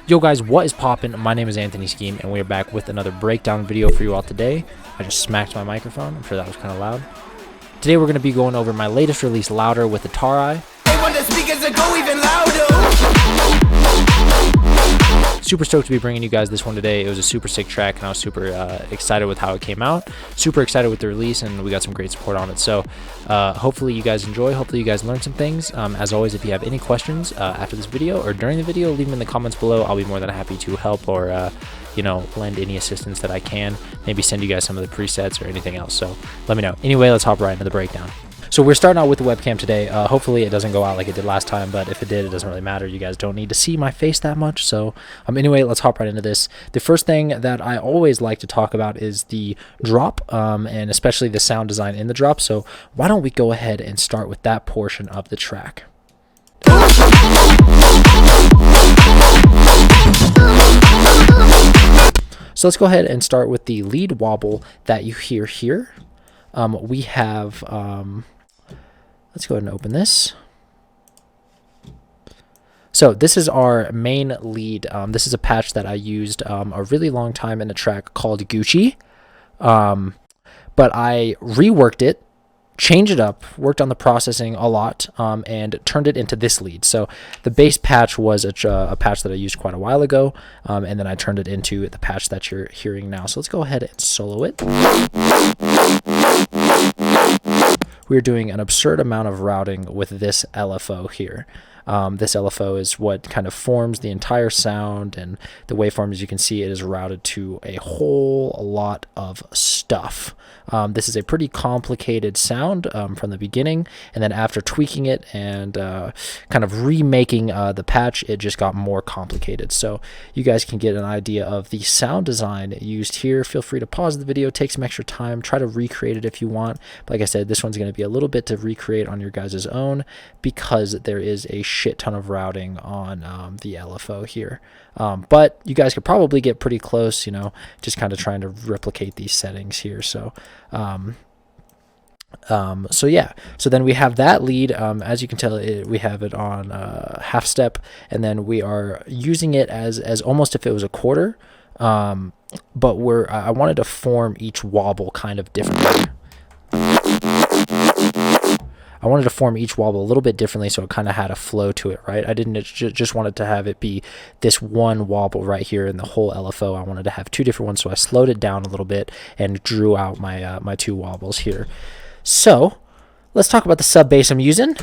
Yo guys, what is poppin'? My name is Anthony Sceam, and we are back with another breakdown video for you all today. I just smacked my microphone. I'm sure that was kind of loud. Today we're going to be going over my latest release, Louder, with ATARII. They want the speakers to go even louder. Super stoked to be bringing you guys this one today. It was a super sick track, and I was super excited with how it came out. Super excited with the release, and we got some great support on it. So hopefully you guys enjoy. Hopefully you guys learn some things. As always, if you have any questions after this video or during the video, leave them in the comments below. I'll be more than happy to help or lend any assistance that I can. Maybe send you guys some of the presets or anything else. So let me know. Anyway, let's hop right into the breakdown. So we're starting out with the webcam today. Hopefully it doesn't go out like it did last time, but if it did, it doesn't really matter. You guys don't need to see my face that much. So anyway, let's hop right into this. The first thing that I always like to talk about is the drop, and especially the sound design in the drop. So why don't we go ahead and start with that portion of the track. So let's go ahead and start with the lead wobble that you hear here. We have, let's go ahead and open this. So this is our main lead. This is a patch that I used a really long time in a track called Gucci. But I reworked it, changed it up, worked on the processing a lot, and turned it into this lead. So the base patch was a patch that I used quite a while ago, and then I turned it into the patch that you're hearing now. So let's go ahead and solo it. We're doing an absurd amount of routing with this LFO here. This LFO is what kind of forms the entire sound, and the waveform, as you can see, it is routed to a whole lot of stuff. This is a pretty complicated sound from the beginning, and then after tweaking it and kind of remaking the patch, it just got more complicated. So you guys can get an idea of the sound design used here. Feel free to pause the video, take some extra time, try to recreate it if you want. But like I said, this one's going to be a little bit to recreate on your guys' own because there is a shit ton of routing on the LFO here. But you guys could probably get pretty close, just kind of trying to replicate these settings here. So so yeah, so then we have that lead. As you can tell, we have it on half step, and then we are using it as almost if it was a quarter. But I wanted to form each wobble kind of differently. I wanted to form each wobble a little bit differently, so it kind of had a flow to it, right? I didn't just wanted to have it be this one wobble right here in the whole LFO. I wanted to have two different ones, so I slowed it down a little bit and drew out my my two wobbles here. So let's talk about the sub bass I'm using.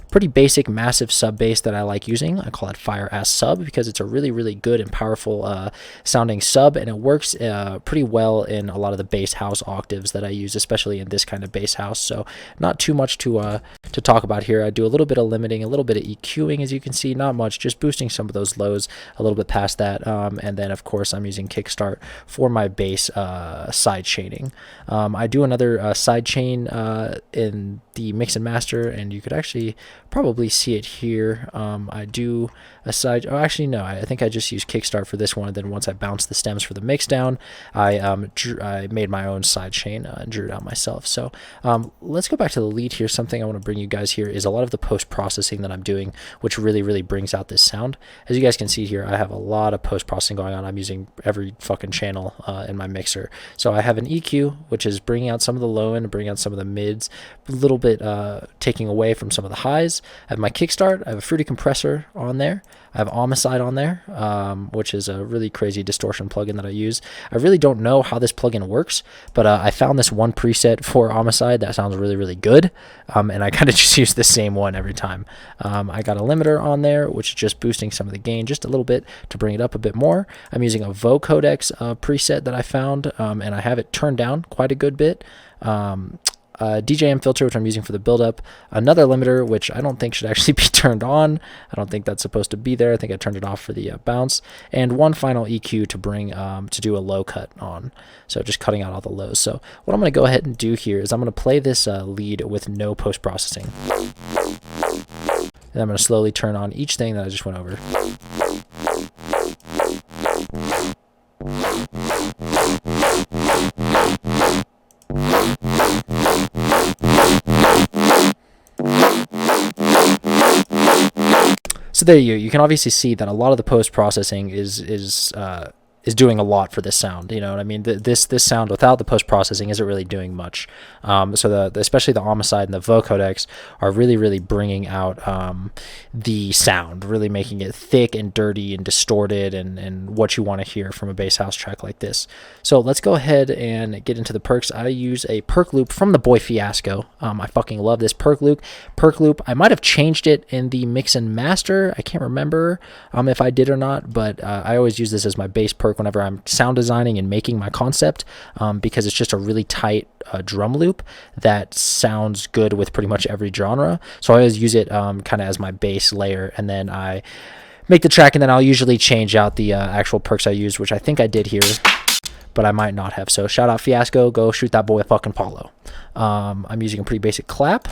Pretty basic, massive sub bass that I like using. I call it Fire Ass Sub because it's a really, really good and powerful sounding sub, and it works pretty well in a lot of the bass house octaves that I use, especially in this kind of bass house. So not too much to talk about here. I do a little bit of limiting, a little bit of EQing, as you can see, not much, just boosting some of those lows a little bit past that. And then of course I'm using Kickstart for my bass side chaining. I do another side chain in the mix and master, and you could actually probably see it here. I do a side, oh actually no, I think I just used Kickstart for this one, and then once I bounced the stems for the mix down, I made my own side chain and drew it out myself. So let's go back to the lead here. Something I want to bring you guys here is a lot of the post-processing that I'm doing, which really brings out this sound. As you guys can see here, I have a lot of post-processing going on. I'm using every fucking channel in my mixer. So I have an EQ, which is bringing out some of the low end, bringing out some of the mids, a little bit taking away from some of the highs. I have my Kickstart, I have a Fruity compressor on there, I have Homicide on there, which is a really crazy distortion plugin that I use. I really don't know how this plugin works, but I found this one preset for Homicide that sounds really good, and I kind of just use the same one every time. I got a limiter on there, which is just boosting some of the gain just a little bit to bring it up a bit more. I'm using a vocodex preset that I found, and I have it turned down quite a good bit. DJM filter, which I'm using for the build-up, another limiter, which I don't think should actually be turned on. I don't think that's supposed to be there. I think I turned it off for the bounce, and one final EQ to bring to do a low cut on, so just cutting out all the lows. So what I'm going to go ahead and do here is I'm going to play this lead with no post-processing, and I'm going to slowly turn on each thing that I just went over. So there you can obviously see that a lot of the post processing is doing a lot for this sound. You know what I mean? This sound without the post processing isn't really doing much. So especially the homicide and the vocodecs are really bringing out the sound, really making it thick and dirty and distorted and what you want to hear from a bass house track like this. So let's go ahead and get into the perks. I use a perk loop from the boy Fiasco. I fucking love this perk loop. I might have changed it in the mix and master. I can't remember if I did or not, but I always use this as my bass perk whenever I'm sound designing and making my concept, because it's just a really tight drum loop that sounds good with pretty much every genre. So I always use it kind of as my bass layer, and then I make the track, and then I'll usually change out the actual perks I use, which I think I did here, but I might not have. So shout out Fiasco, go shoot that boy a fucking Paulo. I'm using a pretty basic clap.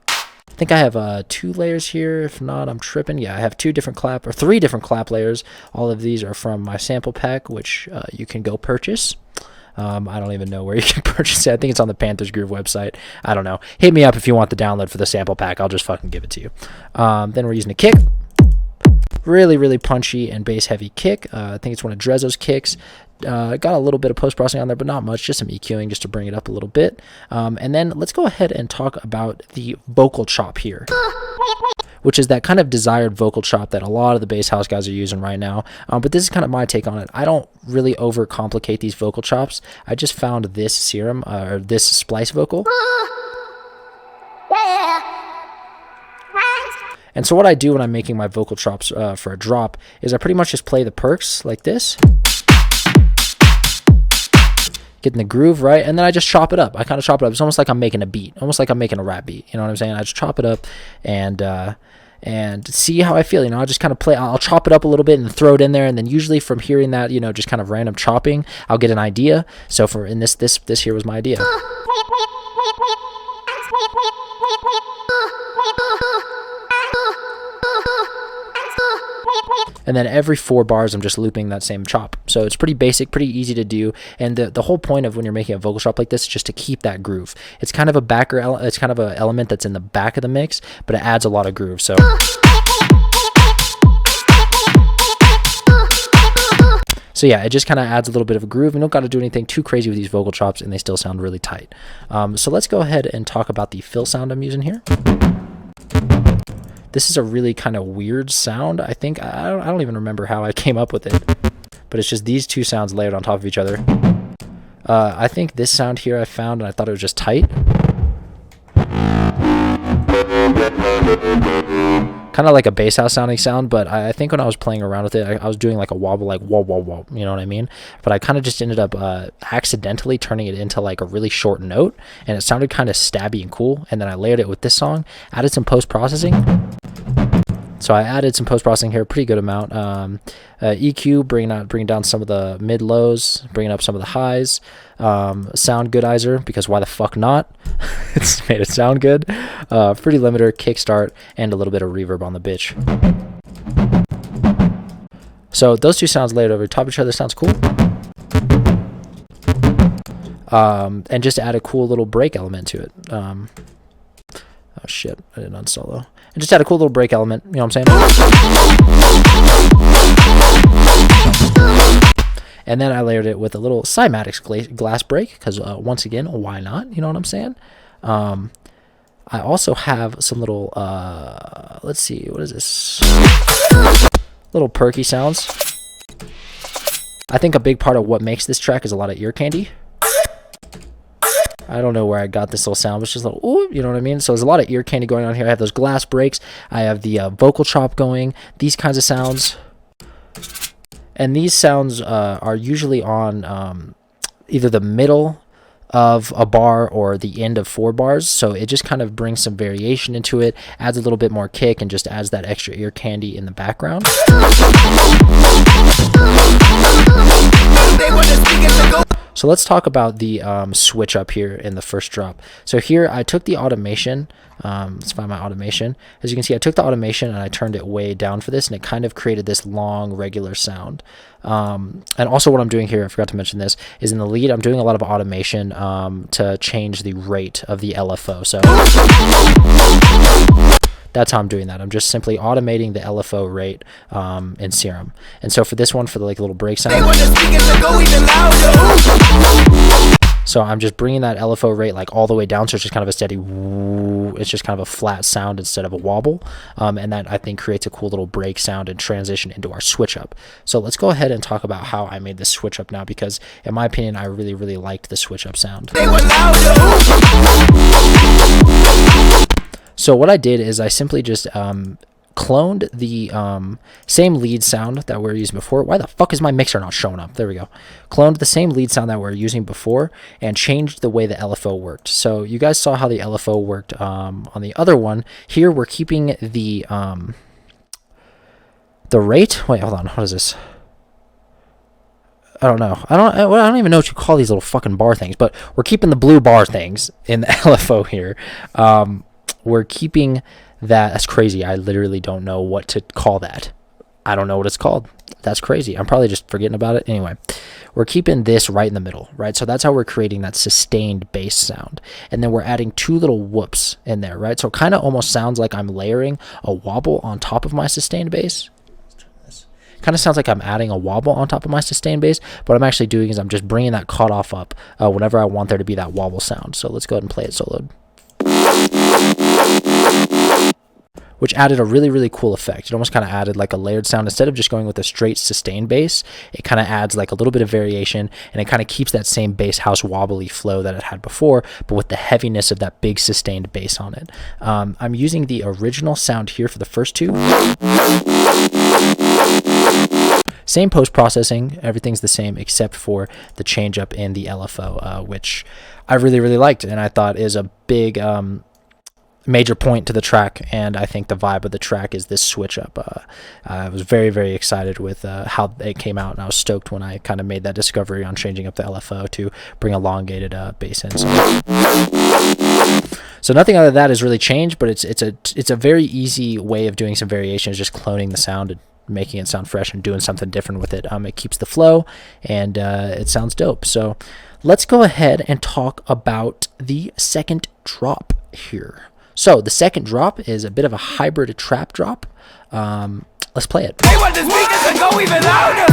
I think I have 2 layers here. If not, I'm tripping. Yeah, I have 3 different clap layers. All of these are from my sample pack, which you can go purchase. I don't even know where you can purchase it. I think it's on the Panthers Groove website. I don't know. Hit me up if you want the download for the sample pack. I'll just fucking give it to you. Then we're using a kick. Really punchy and bass heavy kick. I think it's one of Drezzo's kicks. Got a little bit of post processing on there, but not much, just some EQing just to bring it up a little bit. And then let's go ahead and talk about the vocal chop here, which is that kind of desired vocal chop that a lot of the bass house guys are using right now. But this is kind of my take on it. I don't really overcomplicate these vocal chops. I just found this Sceam or this splice vocal. And so what I do when I'm making my vocal chops for a drop is I pretty much just play the perks like this, getting the groove right, and then I just chop it up. I kind of chop it up. It's almost like I'm making a beat, almost like I'm making a rap beat. You know what I'm saying? I just chop it up and see how I feel. You know, I just kind of play. I'll chop it up a little bit and throw it in there, and then usually from hearing that, you know, just kind of random chopping, I'll get an idea. So for in this here was my idea. And then every 4 bars, I'm just looping that same chop. So it's pretty basic, pretty easy to do. And the whole point of when you're making a vocal chop like this is just to keep that groove. It's kind of it's kind of an element that's in the back of the mix, but it adds a lot of groove. So yeah, it just kind of adds a little bit of a groove. You don't got to do anything too crazy with these vocal chops, and they still sound really tight. So let's go ahead and talk about the fill sound I'm using here. This is a really kind of weird sound. I think I don't even remember how I came up with it, but it's just these 2 sounds layered on top of each other. I think this sound here I found, and I thought it was just tight. Kind of like a bass house sounding sound, but I think when I was playing around with it, I was doing like a wobble, like whoa, whoa, whoa, you know what I mean? But I kind of just ended up accidentally turning it into like a really short note, and it sounded kind of stabby and cool. And then I layered it with this song, added some post-processing. So I added some post-processing here, a pretty good amount. EQ, bringing down some of the mid-lows, bringing up some of the highs. Sound goodizer, because why the fuck not? It's made it sound good. Fruity limiter, kickstart, and a little bit of reverb on the bitch. So those 2 sounds layered over top of each other sounds cool. And just add a cool little break element to it. Oh shit, I didn't unsolo. And just add a cool little break element, you know what I'm saying? And then I layered it with a little cymatics glass break, because once again, why not? You know what I'm saying? I also have some little, let's see, what is this? Little perky sounds. I think a big part of what makes this track is a lot of ear candy. I don't know where I got this little sound, but it's just a little, ooh, you know what I mean? So there's a lot of ear candy going on here. I have those glass breaks. I have the vocal chop going, these kinds of sounds. And these sounds are usually on either the middle of a bar or the end of 4 bars. So it just kind of brings some variation into it, adds a little bit more kick, and just adds that extra ear candy in the background. So let's talk about the switch up here in the first drop. So here I took the automation. Let's find my automation. As you can see, I took the automation and I turned it way down for this, and it kind of created this long regular sound. And also what I'm doing here, I forgot to mention this, is in the lead I'm doing a lot of automation to change the rate of the LFO. So that's how I'm doing that. I'm just simply automating the LFO rate in Sceam. And so for this one, for the like little break sound, so I'm just bringing that LFO rate like all the way down, so it's just kind of a steady woo. It's just kind of a flat sound instead of a wobble, and that I think creates a cool little break sound and transition into our switch up. So let's go ahead and talk about how I made this switch up now, because in my opinion I really liked the switch up sound. So what I did is I simply just cloned the same lead sound that we were using before. Why the fuck is my mixer not showing up? There we go. Cloned the same lead sound that we were using before and changed the way the LFO worked. So you guys saw how the LFO worked on the other one. Here we're keeping the rate. Wait, hold on. What is this? I don't know. I don't even know what you call these little fucking bar things, but we're keeping the blue bar things in the LFO here. We're keeping that. That's crazy. I literally don't know what to call that. I don't know what it's called. That's crazy. I'm probably just forgetting about it. Anyway, we're keeping this right in the middle, right? So that's how we're creating that sustained bass sound. And then we're adding two little whoops in there, right? So it kind of almost sounds like I'm layering a wobble on top of my sustained bass. Kind of sounds like I'm adding a wobble on top of my sustained bass. What I'm actually doing is I'm just bringing that cutoff up whenever I want there to be that wobble sound. So let's go ahead and play it soloed. Which added a really cool effect. It almost kind of added like a layered sound. Instead of just going with a straight sustained bass, it kind of adds like a little bit of variation, and it kind of keeps that same bass house wobbly flow that it had before, but with the heaviness of that big sustained bass on it. I'm using the original sound here for the first two. Same post-processing, everything's the same except for the change up in the LFO, which I really liked, and I thought is a big major point to the track, and I think the vibe of the track is this switch up. I was very excited with how it came out, and I was stoked when I kind of made that discovery on changing up the LFO to bring elongated bass in. So nothing other than that has really changed, but it's a very easy way of doing some variations, just cloning the sound and making it sound fresh and doing something different with it. It keeps the flow, and it sounds dope. So let's go ahead and talk about the second drop here. So the second drop is a bit of a hybrid trap drop. Let's play it. They want the speakers to go even louder.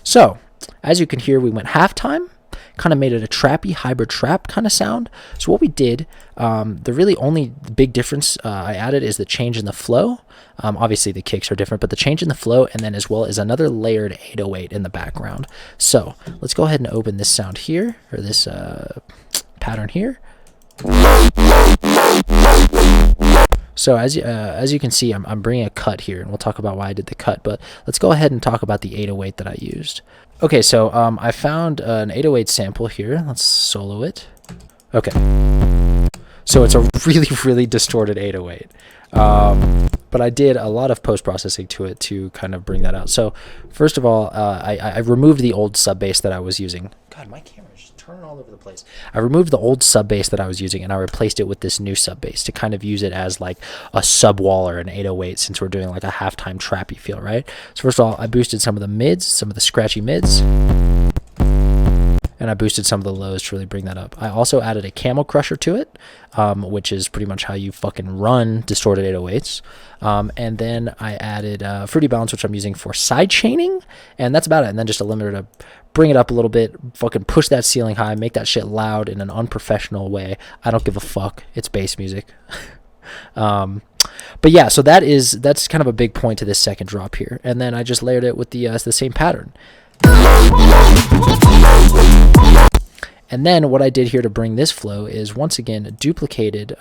So as you can hear, we went halftime, kind of made it a trappy hybrid trap kind of sound. So what we did, the really only big difference I added is the change in the flow. Obviously the kicks are different, but the change in the flow, and then as well as another layered 808 in the background. So let's go ahead and open this sound here, or this pattern here. So as you can see, I'm bringing a cut here, and we'll talk about why I did the cut, but let's go ahead and talk about the 808 that I used. Okay, so I found an 808 sample here. Let's solo it. Okay. So it's a really distorted 808. But I did a lot of post-processing to it to kind of bring that out. So first of all, I removed the old sub bass that I was using. God, my camera is just turning all over the place. I removed the old sub bass that I was using, and I replaced it with this new sub bass to kind of use it as like a sub wall or an 808, since we're doing like a halftime trappy feel, right? So first of all, I boosted some of the mids, some of the scratchy mids, and I boosted some of the lows to really bring that up. I also added a camel crusher to it, which is pretty much how you fucking run distorted 808s. And then I added Fruity Bounce, which I'm using for side chaining, and that's about it. And then just a limiter to bring it up a little bit, fucking push that ceiling high, make that shit loud in an unprofessional way. I don't give a fuck. It's bass music. But yeah, so that's kind of a big point to this second drop here. And then I just layered it with the same pattern. And then what I did here to bring this flow is once again duplicated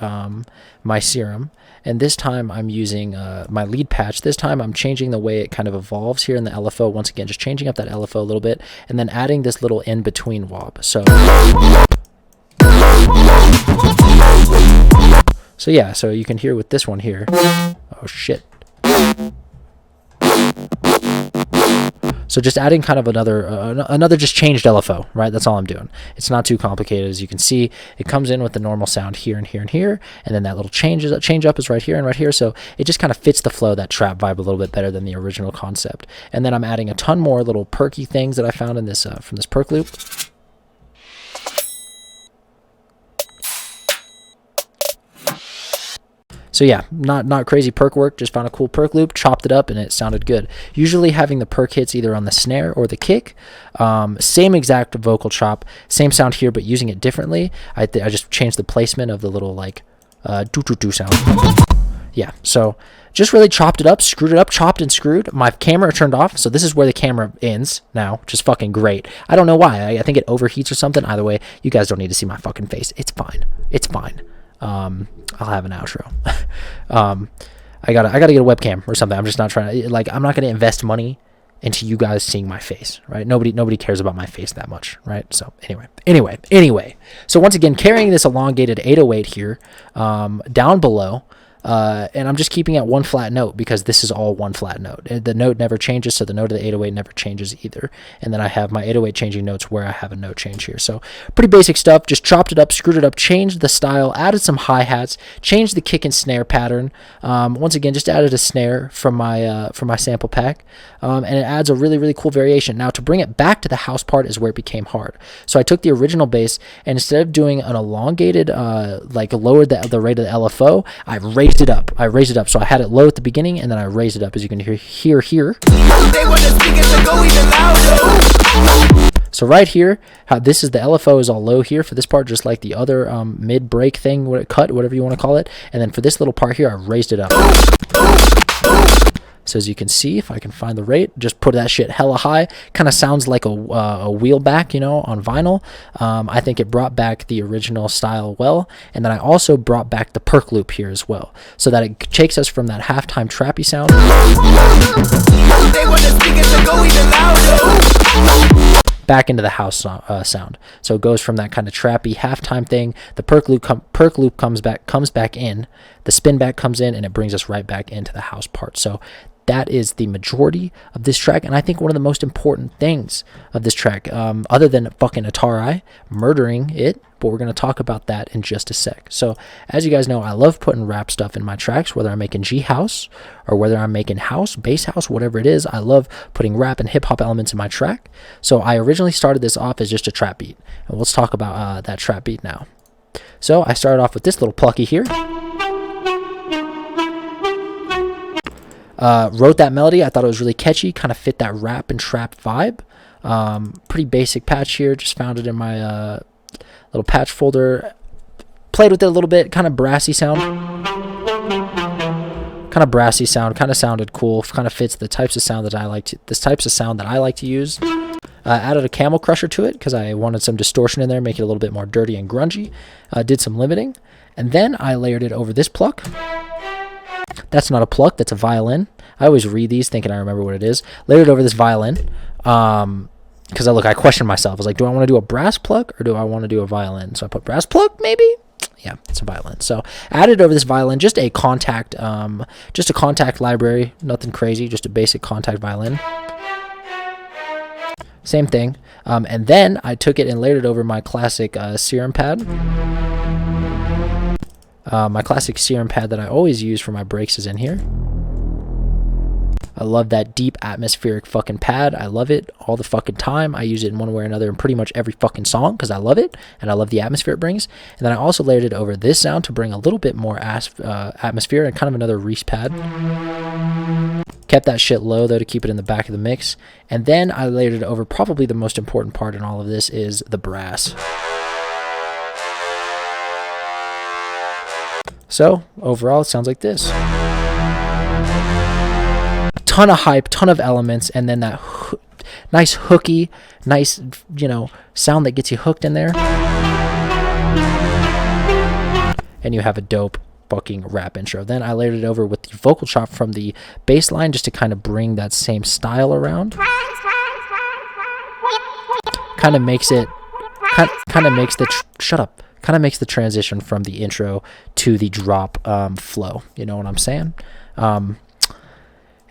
my Sceam, and this time I'm using my lead patch. This time I'm changing the way it kind of evolves here in the LFO. Once again, just changing up that LFO a little bit, and then adding this little in-between wob. So yeah, so you can hear with this one here. Oh shit. So just adding kind of another just changed LFO, right? That's all I'm doing. It's not too complicated. As you can see, it comes in with the normal sound here and here and here, and then that little change up is right here and right here. So it just kind of fits the flow, that trap vibe, a little bit better than the original concept. And then I'm adding a ton more little perky things that I found in this from this perk loop. So yeah, not crazy perk work, just found a cool perk loop, chopped it up, and it sounded good. Usually having the perk hits either on the snare or the kick, same exact vocal chop, same sound here, but using it differently. I just changed the placement of the little like doo-doo-doo sound. Yeah, so just really chopped it up, screwed it up, chopped and screwed. My camera turned off, so this is where the camera ends now, which is fucking great. I don't know why. I think it overheats or something. Either way, you guys don't need to see my fucking face. It's fine. It's fine. I'll have an outro. I gotta get a webcam or something. I'm just not trying to, like, I'm not gonna invest money into you guys seeing my face, right? Nobody cares about my face that much, right? So anyway. So once again, carrying this elongated 808 here, down below, and I'm just keeping at one flat note because this is all one flat note. The note never changes, so the note of the 808 never changes either. And then I have my 808 changing notes where I have a note change here. So pretty basic stuff. Just chopped it up, screwed it up, changed the style, added some hi-hats, changed the kick and snare pattern. Once again, just added a snare from my sample pack, and it adds a really cool variation. Now to bring it back to the house part is where it became hard. So I took the original bass, and instead of doing an elongated, like lowered the rate of the LFO, I raised it up. So I had it low at the beginning, and then I raised it up, as you can hear here. So right here, how this is, the LFO is all low here for this part, just like the other mid break thing, whatever you want to call it. And then for this little part here, I raised it up. So as you can see, if I can find the rate, just put that shit hella high. Kind of sounds like a wheel back, you know, on vinyl. I think it brought back the original style well. And then I also brought back the perk loop here as well, so that it takes us from that halftime trappy sound back into the house sound. So it goes from that kind of trappy halftime thing. The perk loop comes back in. The spin back comes in, and it brings us right back into the house part. So that is the majority of this track, and I think one of the most important things of this track, other than fucking ATARII murdering it, but we're going to talk about that in just a sec. So as you guys know, I love putting rap stuff in my tracks, whether I'm making G house or whether I'm making house, bass house, whatever it is. I love putting rap and hip hop elements in my track. So I originally started this off as just a trap beat, and let's talk about that trap beat now. So I started off with this little plucky here. Wrote that melody. I thought it was really catchy, kind of fit that rap and trap vibe. Pretty basic patch here. Just found it in my little patch folder. Played with it a little bit. Kind of brassy sound. Kind of sounded cool. Kind of fits the types of sound that I like to use. Added a camel crusher to it because I wanted some distortion in there, make it a little bit more dirty and grungy. Did some limiting, and then I layered it over this pluck. That's not a pluck, that's a violin. I always read these thinking I remember what it is. Layered over this violin, because I questioned myself. I was like, do I want to do a brass pluck or do I want to do a violin? So I put brass pluck, maybe. Yeah, it's a violin. So added over this violin, just a contact library, nothing crazy, just a basic contact violin. Same thing. And then I took it and layered it over my classic serum pad. My classic serum pad that I always use for my breaks is in here. I love that deep atmospheric fucking pad. I love it all the fucking time. I use it in one way or another in pretty much every fucking song because I love it and I love the atmosphere it brings. And then I also layered it over this sound to bring a little bit more atmosphere and kind of another Reese pad. Kept that shit low though to keep it in the back of the mix. And then I layered it over probably the most important part in all of this is the brass. So overall it sounds like this. Ton of hype, ton of elements, and then that nice hooky, nice, sound that gets you hooked in there. And you have a dope fucking rap intro. Then I layered it over with the vocal chop from the bass line just to kind of bring that same style around. Kind of makes it, kind of makes the transition from the intro to the drop flow. You know what I'm saying?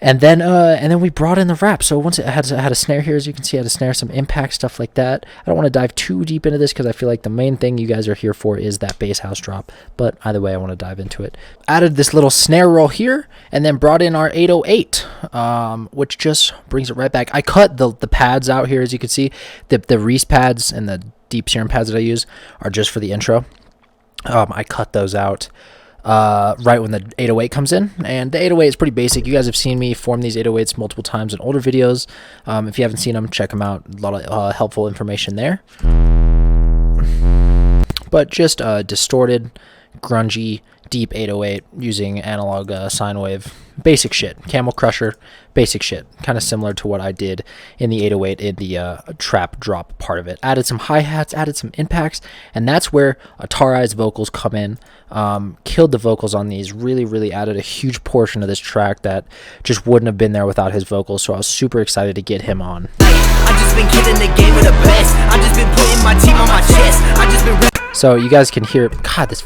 And then we brought in the rap. So once it had a snare here, as you can see, I had a snare, some impact, stuff like that. I don't want to dive too deep into this because I feel like the main thing you guys are here for is that bass house drop. But either way, I want to dive into it. Added this little snare roll here, and then brought in our 808, which just brings it right back. I cut the pads out here, as you can see. The Reese pads and the deep serum pads that I use are just for the intro. I cut those out. right when the 808 comes in. And the 808 is pretty basic. You guys have seen me form these 808s multiple times in older videos. If you haven't seen them, check them out. A lot of helpful information there. But just distorted, grungy, deep 808 using analog sine wave. Basic shit. Camel Crusher, basic shit. Kind of similar to what I did in the 808 in the trap drop part of it. Added some hi-hats, added some impacts, and that's where ATARII's vocals come in. Killed the vocals on these, really added a huge portion of this track that just wouldn't have been there without his vocals, so I was super excited to get him on. I just been killing the game with the best. I just been putting my team on my chest. I just been So you guys can hear, God, this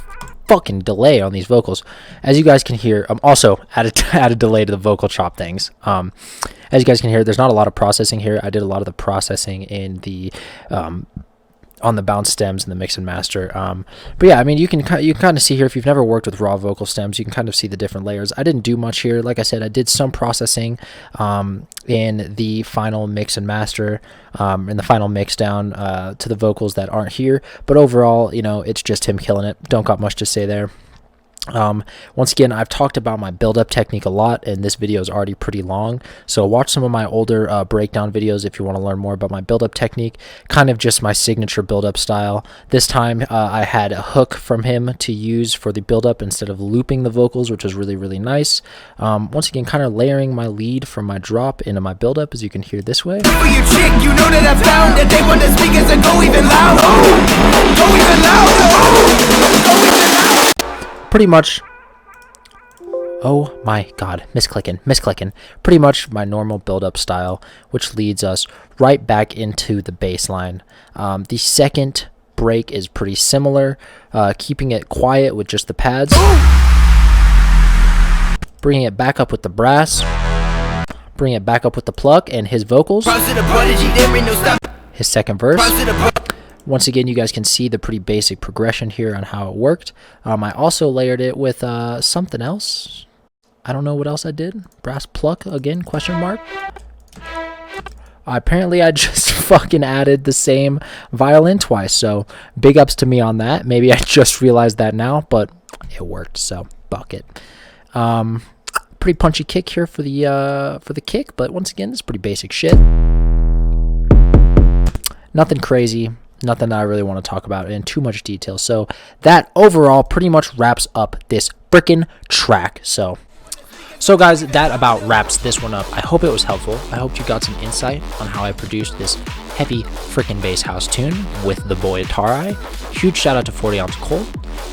fucking delay on these vocals. As you guys can hear, also add a delay to the vocal chop things. As you guys can hear, there's not a lot of processing here. I did a lot of the processing in the on the bounce stems and the mix and master. But yeah, I mean, you can kind of see here, if you've never worked with raw vocal stems, you can kind of see the different layers. I didn't do much here. Like I said, I did some processing in the final mix and master, in the final mix down to the vocals that aren't here. But overall, you know, it's just him killing it. Don't got much to say there. Once again, I've talked about my build-up technique a lot, and this video is already pretty long, so watch some of my older breakdown videos if you want to learn more about my build-up technique, kind of just my signature build-up style. This time I had a hook from him to use for the build-up instead of looping the vocals, which was really nice. Once again, kind of layering my lead from my drop into my build-up, as you can hear this way. for you chick, you know that I found that they want the speakers to go even louder. Go even louder. Go even louder. Pretty much, oh my god, misclicking. Pretty much my normal build-up style, which leads us right back into the bass line. The second break is pretty similar, keeping it quiet with just the pads, bringing it back up with the brass, bringing it back up with the pluck and his vocals, his second verse. Once again, you guys can see the pretty basic progression here on how it worked. I also layered it with something else. I don't know what else I did. Brass pluck again, question mark. Apparently, I just fucking added the same violin twice, so big ups to me on that. Maybe I just realized that now, but it worked, so fuck it. Pretty punchy kick here for the kick, but once again, it's pretty basic shit. Nothing crazy. Nothing that I really want to talk about in too much detail. So that overall pretty much wraps up this frickin' track. So guys, that about wraps this one up. I hope it was helpful. I hope you got some insight on how I produced this heavy frickin' bass house tune with the boy ATARII. Huge shout out to 40 Ounce Cole.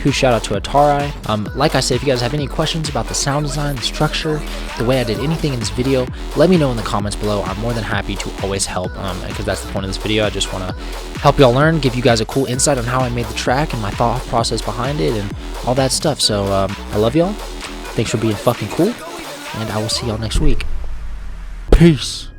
Huge shout out to ATARII. Like I said, if you guys have any questions about the sound design, the structure, the way I did anything in this video, let me know in the comments below. I'm more than happy to always help, because that's the point of this video. I just want to help y'all learn, give you guys a cool insight on how I made the track and my thought process behind it and all that stuff. So I love y'all. Thanks for being fucking cool, and I will see y'all next week. Peace.